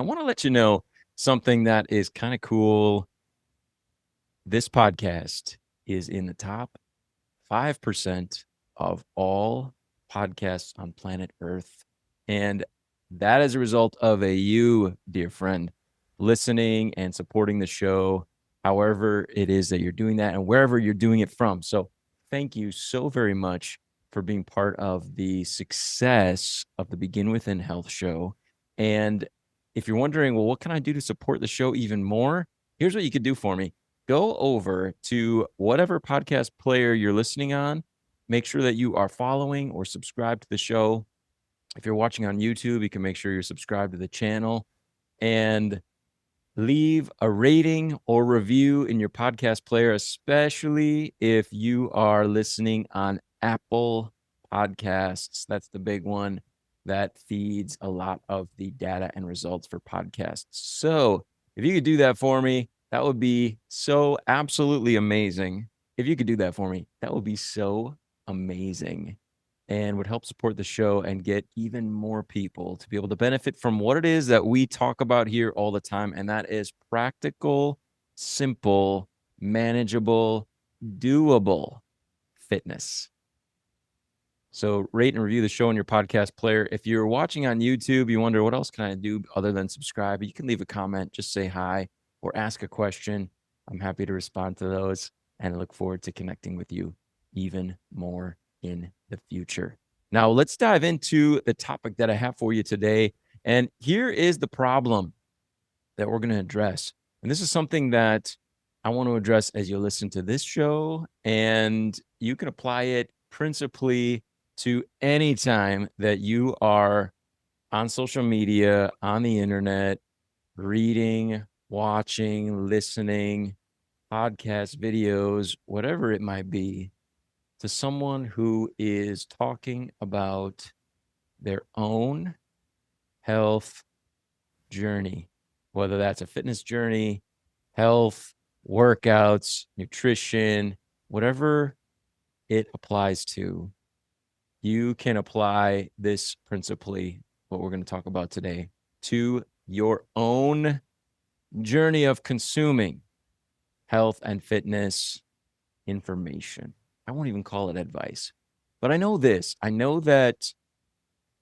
I want to let you know something that is kind of cool. This podcast is in the top 5% of all podcasts on planet Earth. And that is a result of you, dear friend, listening and supporting the show, however it is that you're doing that and wherever you're doing it from. So thank you so very much for being part of the success of the Begin Within Health show. And if you're wondering, well, what can I do to support the show even more? Here's what you could do for me. Go over to whatever podcast player you're listening on. Make sure that you are following or subscribed to the show. If you're watching on YouTube, you can make sure you're subscribed to the channel and leave a rating or review in your podcast player, especially if you are listening on Apple Podcasts. That's the big one that feeds a lot of the data and results for podcasts. So if you could do that for me, that would be so absolutely amazing. If you could do that for me, that would be so amazing and would help support the show and get even more people to be able to benefit from what it is that we talk about here all the time. And that is practical, simple, manageable, doable fitness. So rate and review the show on your podcast player. If you're watching on YouTube, you wonder what else can I do other than subscribe, you can leave a comment, just say hi or ask a question. I'm happy to respond to those and I look forward to connecting with you even more in the future. Now, let's dive into the topic that I have for you today. And here is the problem that we're going to address. And this is something that I want to address as you listen to this show, and you can apply it principally to any time that you are on social media, on the internet, reading, watching, listening, podcasts, videos, whatever it might be, to someone who is talking about their own health journey, whether that's a fitness journey, health, workouts, nutrition, whatever it applies to, you can apply this principally, what we're going to talk about today, to your own journey of consuming health and fitness information. I won't even call it advice, but I know this. I know that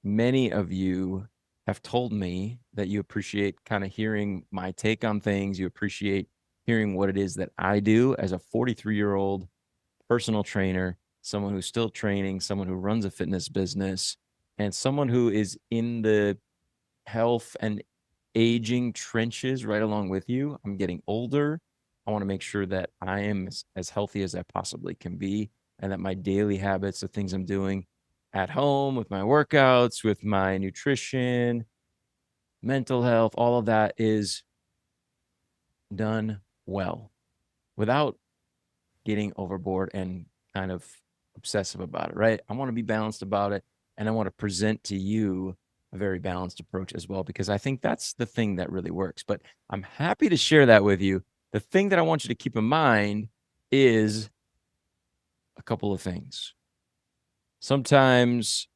many of you have told me that you appreciate kind of hearing my take on things. You appreciate hearing what it is that I do as a 43-year-old personal trainer, someone who's still training, someone who runs a fitness business, and someone who is in the health and aging trenches right along with you. I'm getting older. I want to make sure that I am as healthy as I possibly can be and that my daily habits, the things I'm doing at home with my workouts, with my nutrition, mental health, all of that is done well without getting overboard and kind of obsessive about it, right? I want to be balanced about it and I want to present to you a very balanced approach as well, because I think that's the thing that really works. But I'm happy to share that with you. The thing that I want you to keep in mind is a couple of things. Sometimes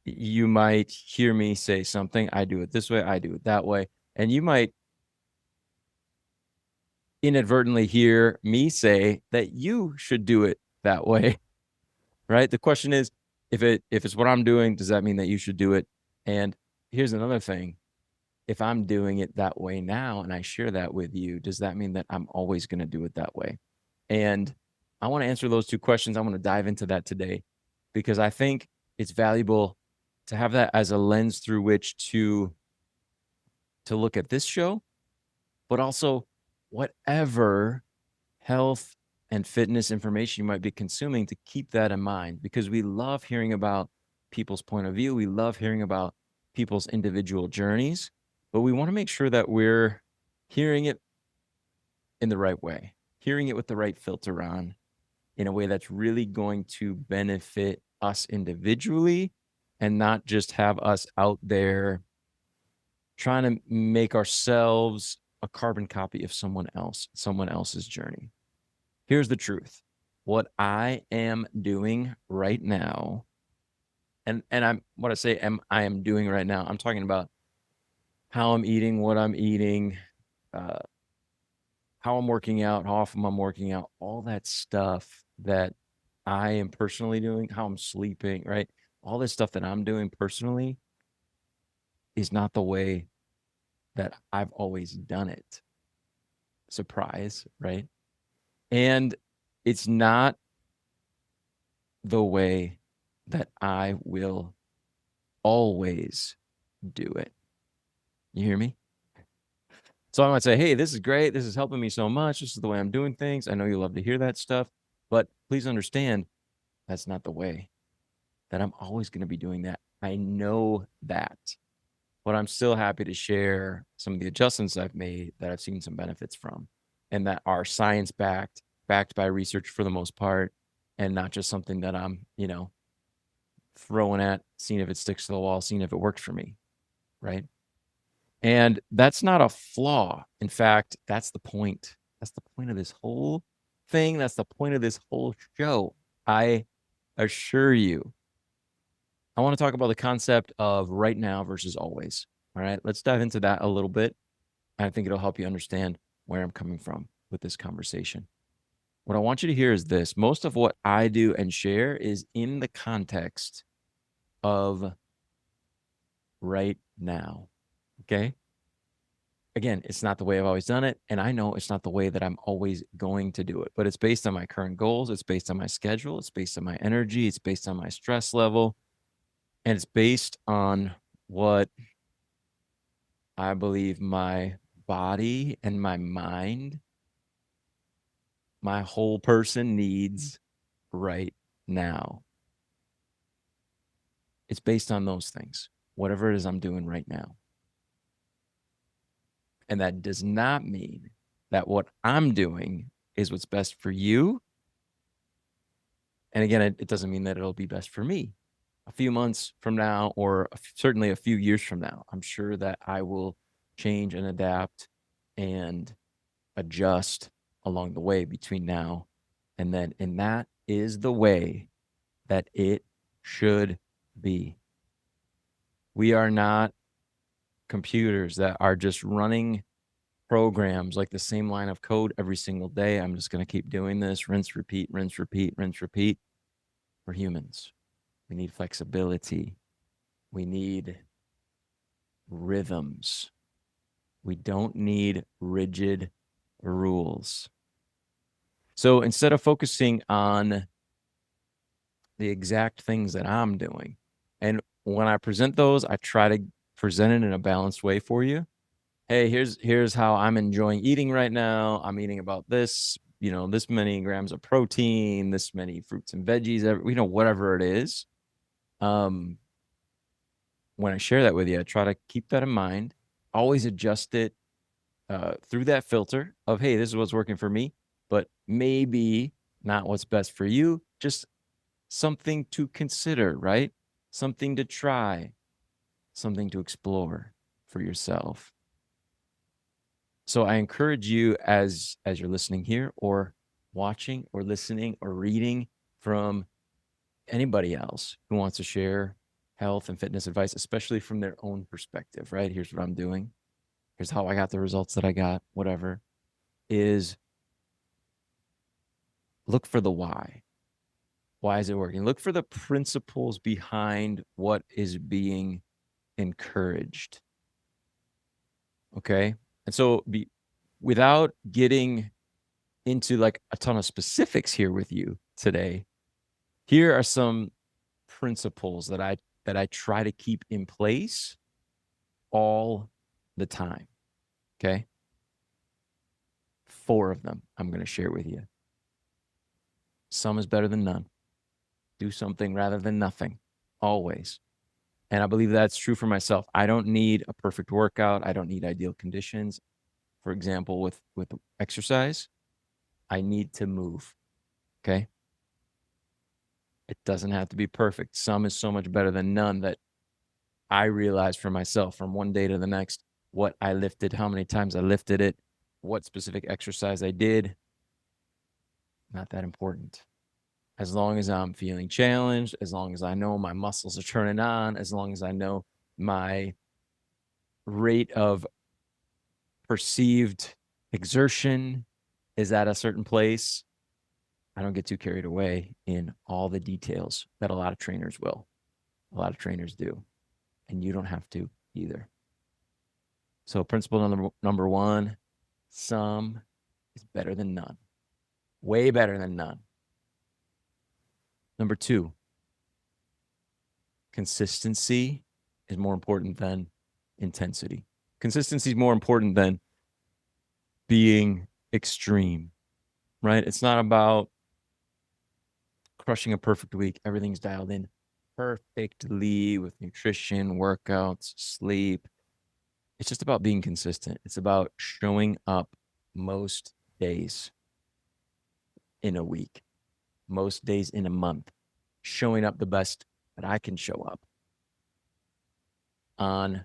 you might hear me say something, I do it this way, I do it that way, and you might inadvertently hear me say that you should do it that way. Right? The question is, if it's what I'm doing, does that mean that you should do it? And here's another thing. If I'm doing it that way now and I share that with you, does that mean that I'm always going to do it that way? And I want to answer those two questions. I want to dive into that today because I think it's valuable to have that as a lens through which to look at this show, but also whatever health and fitness information you might be consuming, to keep that in mind, because we love hearing about people's point of view. We love hearing about people's individual journeys, but we want to make sure that we're hearing it in the right way, hearing it with the right filter on, in a way that's really going to benefit us individually and not just have us out there trying to make ourselves a carbon copy of someone else's journey. Here's the truth. What I am doing right now, and I'm what I say I am doing right now, I'm talking about how I'm eating, what I'm eating, uh, how I'm working out, how often I'm working out, all that stuff that I am personally doing, how I'm sleeping, right? All this stuff that I'm doing personally is not the way that I've always done it. Surprise, right? And it's not the way that I will always do it. You hear me? So I might say, hey, this is great. This is helping me so much. This is the way I'm doing things. I know you love to hear that stuff, but please understand that's not the way that I'm always going to be doing that. I know that, but I'm still happy to share some of the adjustments I've made that I've seen some benefits from and that are science backed, backed by research for the most part, and not just something that I'm, throwing at, seeing if it sticks to the wall, seeing if it works for me. Right. And that's not a flaw. In fact, that's the point. That's the point of this whole thing. That's the point of this whole show. I assure you. I want to talk about the concept of right now versus always. All right. Let's dive into that a little bit. I think it'll help you understand where I'm coming from with this conversation. What I want you to hear is this: most of what I do and share is in the context of right now. Okay. Again, it's not the way I've always done it. And I know it's not the way that I'm always going to do it, but it's based on my current goals. It's based on my schedule. It's based on my energy. It's based on my stress level. And it's based on what I believe my body and my mind, my whole person needs right now. It's based on those things, whatever it is I'm doing right now. And that does not mean that what I'm doing is what's best for you. And again, it doesn't mean that it'll be best for me a few months from now, or certainly a few years from now. I'm sure that I will change and adapt and adjust along the way between now and then. And that is the way that it should be. We are not computers that are just running programs like the same line of code every single day. I'm just going to keep doing this, rinse, repeat, rinse, repeat, rinse, repeat. We're humans. We need flexibility. We need rhythms. We don't need rigid rules. So instead of focusing on the exact things that I'm doing, and when I present those, I try to present it in a balanced way for you. Hey, here's how I'm enjoying eating right now. I'm eating about this, this many grams of protein, this many fruits and veggies, whatever it is. When I share that with you, I try to keep that in mind, always adjust it through that filter of, hey, this is what's working for me, but maybe not what's best for you. Just something to consider, right? Something to try, something to explore for yourself. So I encourage you as you're listening here or watching or listening or reading from anybody else who wants to share health and fitness advice, especially from their own perspective, right? Here's what I'm doing. Here's how I got the results that I got, whatever, is look for the why. Why is it working? Look for the principles behind what is being encouraged. Okay. And so without getting into like a ton of specifics here with you today, here are some principles that I try to keep in place all the time. Okay. 4 of them I'm going to share with you. Some is better than none. Do something rather than nothing, always. And I believe that's true for myself. I don't need a perfect workout. I don't need ideal conditions. For example, with exercise, I need to move. Okay. It doesn't have to be perfect. Some is so much better than none that I realized for myself from one day to the next what I lifted, how many times I lifted it, what specific exercise I did. Not that important. As long as I'm feeling challenged, as long as I know my muscles are turning on, as long as I know my rate of perceived exertion is at a certain place. I don't get too carried away in all the details that a lot of trainers will. A lot of trainers do. And you don't have to either. So principle number one, some is better than none. Way better than none. Number two, consistency is more important than intensity. Consistency is more important than being extreme, right? It's not about crushing a perfect week. Everything's dialed in perfectly with nutrition, workouts, sleep. It's just about being consistent. It's about showing up most days in a week, most days in a month, showing up the best that I can show up on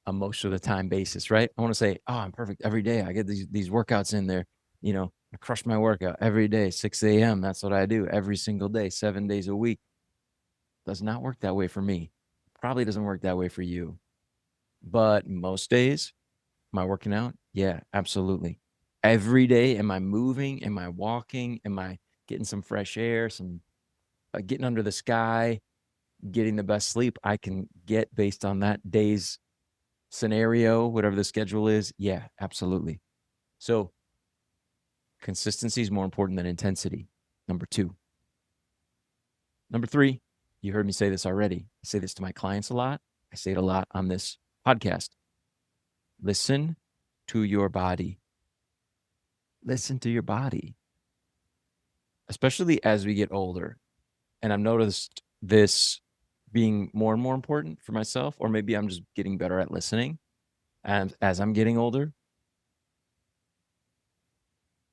a most of the time basis, right? I want to say, oh, I'm perfect every day. I get these workouts in there. You know, I crush my workout every day, 6 a.m. That's what I do every single day, 7 days a week. Does not work that way for me. Probably doesn't work that way for you. But most days, am I working out? Yeah, absolutely. Every day, am I moving? Am I walking? Am I getting some fresh air, some getting under the sky, getting the best sleep I can get based on that day's scenario, whatever the schedule is? Yeah, absolutely. So consistency is more important than intensity. Number two. Number three, you heard me say this already. I say this to my clients a lot. I say it a lot on this podcast. Listen to your body. Listen to your body, especially as we get older. And I've noticed this being more and more important for myself, or maybe I'm just getting better at listening. And as I'm getting older,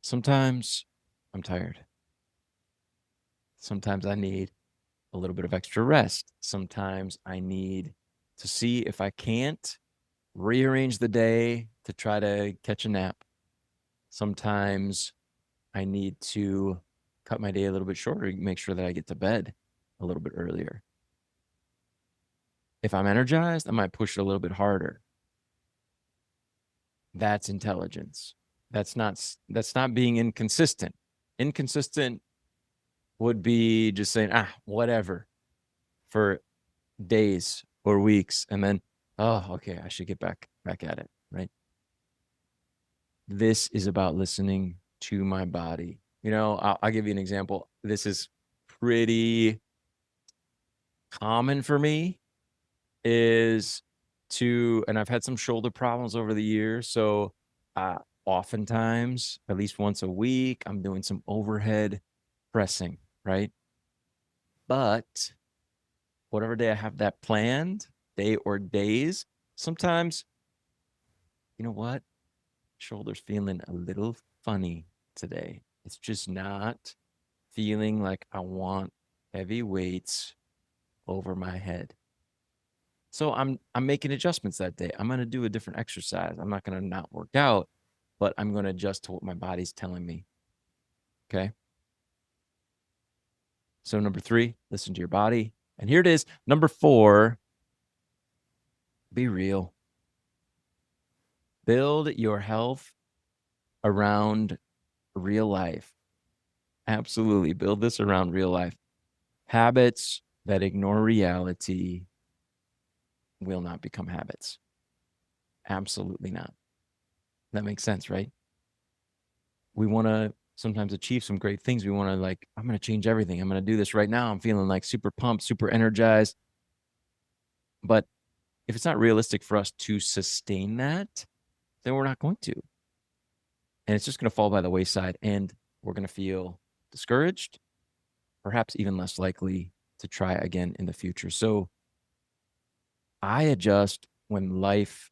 sometimes I'm tired. Sometimes I need a little bit of extra rest. Sometimes I need to see if I can't rearrange the day to try to catch a nap. Sometimes I need to cut my day a little bit shorter, make sure that I get to bed a little bit earlier. If I'm energized, I might push it a little bit harder. That's intelligence. That's not being inconsistent. Inconsistent would be just saying, whatever for days or weeks. And then, oh, okay, I should get back at it, right? This is about listening to my body. You know, I'll give you an example. This is pretty common for me and I've had some shoulder problems over the years. So oftentimes, at least once a week, I'm doing some overhead pressing, right? But whatever day I have that planned, day or days, sometimes, you know what? Shoulder's feeling a little funny today. It's just not feeling like I want heavy weights over my head. So I'm making adjustments that day. I'm going to do a different exercise. I'm not going to not work out, but I'm going to adjust to what my body's telling me. Okay. So number three, listen to your body. And here it is. Number four, be real. Build your health around real life. Absolutely. Build this around real life. Habits that ignore reality will not become habits. Absolutely not. That makes sense, right? We want to sometimes achieve some great things. We want to I'm going to change everything. I'm going to do this right now. I'm feeling like super pumped, super energized. But if it's not realistic for us to sustain that, then we're not going to. And it's just going to fall by the wayside and we're going to feel discouraged, perhaps even less likely to try again in the future. So I adjust when life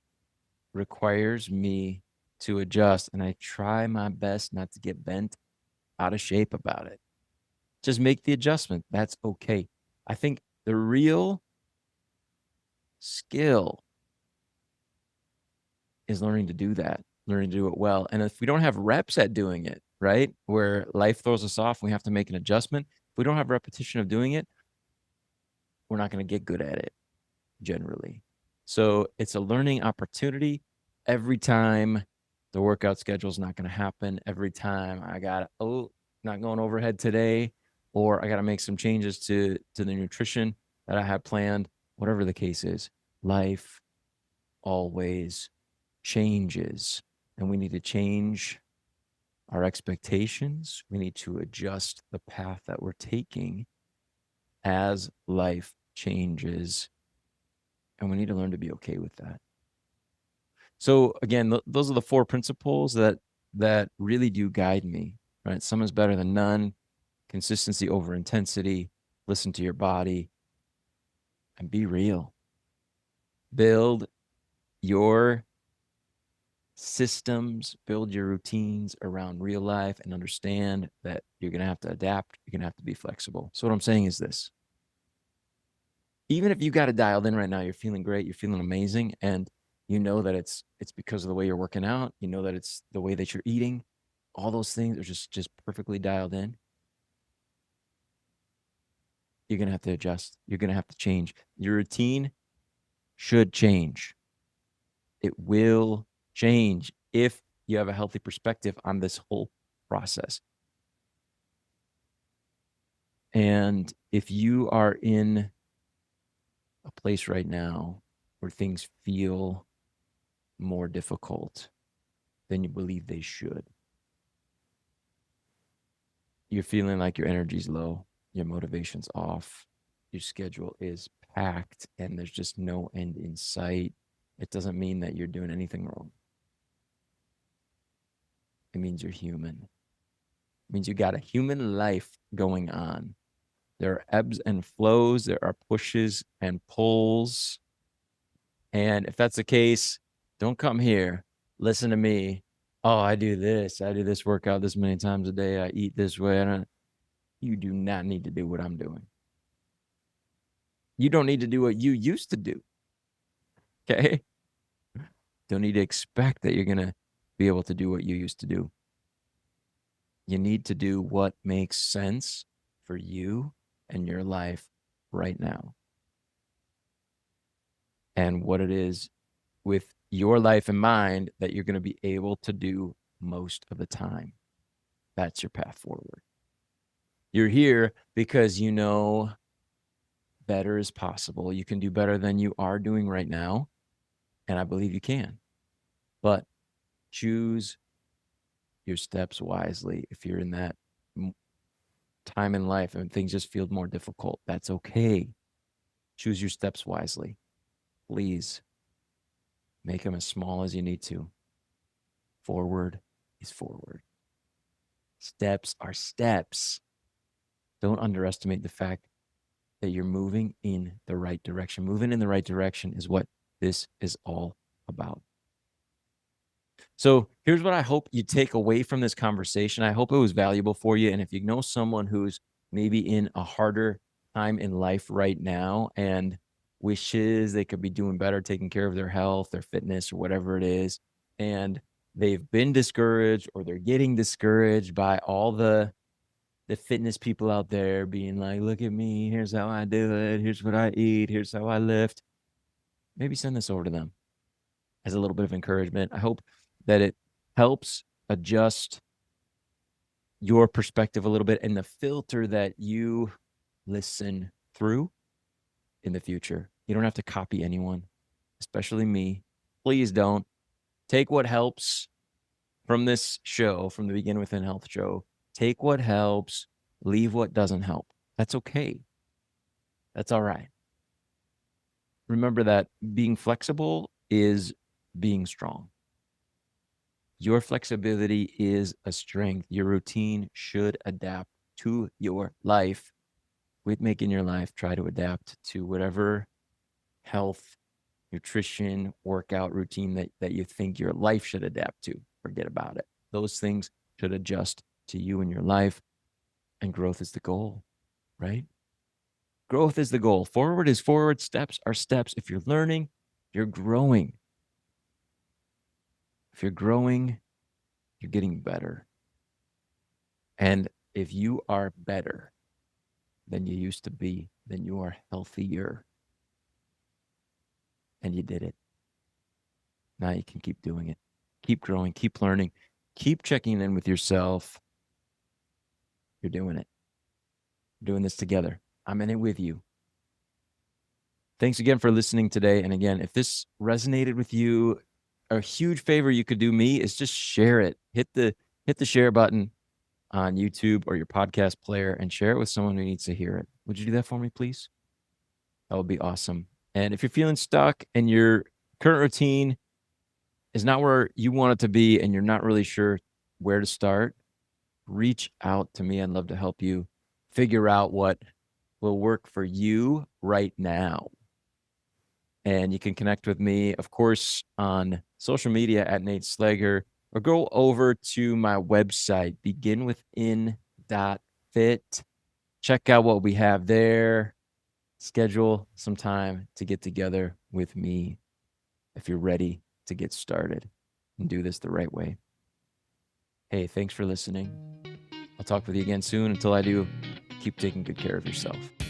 requires me to adjust, and I try my best not to get bent out of shape about it. Just make the adjustment. That's okay. I think the real skill is learning to do that, learning to do it well. And if we don't have reps at doing it, right, where life throws us off, we have to make an adjustment. If we don't have repetition of doing it, we're not going to get good at it generally. So it's a learning opportunity. Every time the workout schedule is not going to happen, every time I got, not going overhead today, or I got to make some changes to the nutrition that I had planned, whatever the case is, life always changes. And we need to change our expectations. We need to adjust the path that we're taking as life changes. And we need to learn to be okay with that. So again, those are the 4 principles that really do guide me, right? Some is better than none, consistency over intensity, listen to your body, and be real. Build your systems, build your routines around real life, and understand that you're going to have to adapt. You're going to have to be flexible. So what I'm saying is this. Even if you got it dialed in right now, you're feeling great, you're feeling amazing, and you know that it's because of the way you're working out, you know that it's the way that you're eating, all those things are just perfectly dialed in. You're going to have to adjust. You're going to have to change. Your routine should change. It will change if you have a healthy perspective on this whole process. And if you are in a place right now where things feel more difficult than you believe they should, you're feeling like your energy's low, your motivation's off, your schedule is packed, and there's just no end in sight, it doesn't mean that you're doing anything wrong. It means you're human. It means you got a human life going on. There are ebbs and flows, there are pushes and pulls. And if that's the case, don't come here. Listen to me. Oh, I do this workout this many times a day. I eat this way. You do not need to do what I'm doing. You don't need to do what you used to do. Okay? Don't need to expect that you're going to be able to do what you used to do. You need to do what makes sense for you and your life right now. And what it is with your life in mind that you're going to be able to do most of the time. That's your path forward. You're here because you know better is possible. You can do better than you are doing right now. And I believe you can. But choose your steps wisely. If you're in that time in life and things just feel more difficult, that's okay. Choose your steps wisely. Please make them as small as you need to. Forward is forward. Steps are steps. Don't underestimate the fact that you're moving in the right direction. Moving in the right direction is what this is all about. So here's what I hope you take away from this conversation. I hope it was valuable for you. And if you know someone who's maybe in a harder time in life right now and wishes they could be doing better, taking care of their health, their fitness, or whatever it is, and they've been discouraged or they're getting discouraged by all the fitness people out there being like, look at me, here's how I do it, here's what I eat, here's how I lift. Maybe send this over to them as a little bit of encouragement. I hope that it helps adjust your perspective a little bit and the filter that you listen through in the future. You don't have to copy anyone, especially me. Please don't. Take what helps from this show, from the Begin Within Health show. Take what helps, leave what doesn't help. That's okay. That's all right. Remember that being flexible is being strong. Your flexibility is a strength. Your routine should adapt to your life. Quit making your life try to adapt to whatever health, nutrition, workout routine that you think your life should adapt to. Forget about it. Those things should adjust to you and your life. And growth is the goal, right? Growth is the goal. Forward is forward. Steps are steps. If you're learning, you're growing. If you're growing, you're getting better. And if you are better than you used to be, then you are healthier. and you did it. Now you can keep doing it. Keep growing, keep learning, keep checking in with yourself. You're doing it. We're doing this together. I'm in it with you. Thanks again for listening today. And again, if this resonated with you, a huge favor you could do me is just share it. Hit the share button on YouTube or your podcast player and share it with someone who needs to hear it. Would you do that for me, please? That would be awesome. And if you're feeling stuck and your current routine is not where you want it to be and you're not really sure where to start, reach out to me. I'd love to help you figure out what will work for you right now. And you can connect with me, of course, on social media at Nate Slager, or go over to my website, beginwithin.fit. Check out what we have there. Schedule some time to get together with me if you're ready to get started and do this the right way. Hey, thanks for listening. I'll talk with you again soon. Until I do, keep taking good care of yourself.